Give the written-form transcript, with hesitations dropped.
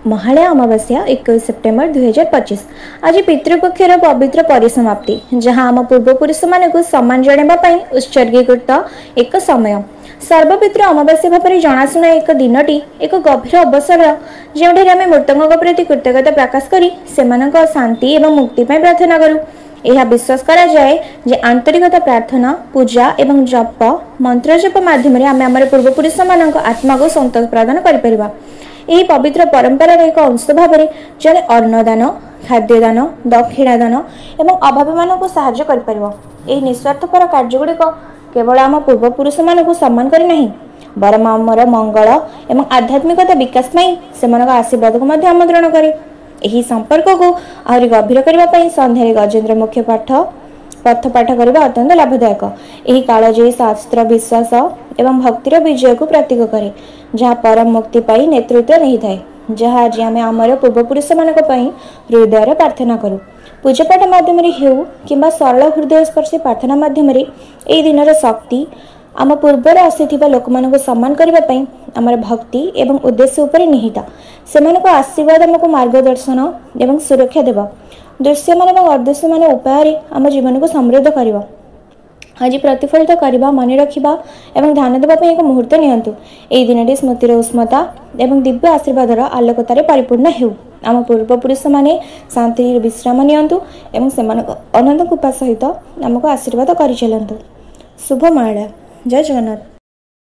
महालया अमावास्या 21 सेप्टेम्बर 2025। आज पितृपक्षर पवित्र परिसमाप्ति जहाँ आम पूर्वपुरुष मानक सम्मान जणाइबा उत्सर्गीकृत एक समय। सर्वपितृ अमावास्या भाव में जनाशुना एक दिनटी एक गभीर अवसर जो मृतकों प्रति कृतज्ञता प्रकाश करी सेमानक शांति एवं मुक्ति प्रार्थना करूँ। यह विश्वास करा जाए जे आंतरिकता प्रार्थना पूजा एवं जप मंत्र जप माध्यम आम आम पूर्वपुरुष मान आत्मा को संतोष प्रदान कर पवित्र परंपरार एक अंश भाव में जड़े अन्नदान खाद्यदान दक्षिणादान एवं अभावी मानक साहाय्य कर निस्वार्थपर कार्यगुड़िक केवल आम पूर्वपुरुष मानक सम्मान करना बरम आमर मंगल एवं आध्यात्मिकता विकास से आशीर्वाद को आमंत्रण करे। यही संपर्क को आहरी गभीर करने सन्ध्या गजेन्द्र मुख्य पथ पाठ करने अत्यंत लाभदायक। यही कालजयी शास्त्र विश्वास एवं भक्तिर विजय को प्रतीक करे जहाँ परम मुक्ति पाई नेतृत्व नहीं थाए जहाँ आज आम आमर पूर्वपुरुष मानक हृदय प्रार्थना करूँ। पूजापाठ माध्यम कि सरल हृदय स्पर्शी प्रार्थना माध्यम दिन शक्ति आम पूर्वर आसीथिबा लोक मानक सम्मान करने आमर भक्ति एवं उद्देश्य उपर निहित से आशीर्वाद आमको मार्गदर्शन एवं सुरक्षा देव दृश्यमान और अदृश्यमान उपाय आम जीवन को समृद्ध कर आज प्रतिफलित करने मन रखा और ध्यान देवाई एक मुहूर्त नियंतु। यह दिन स्मृतिर उष्मता एवं दिव्य आशीर्वादर आलोकतार परिपूर्ण हो। आम पूर्वपुरुष माने शांति विश्राम नियंतु एवं अनंत कृपा सहित आमको आशीर्वाद कर चलतु। शुभ महालया। जय जगन्नाथ।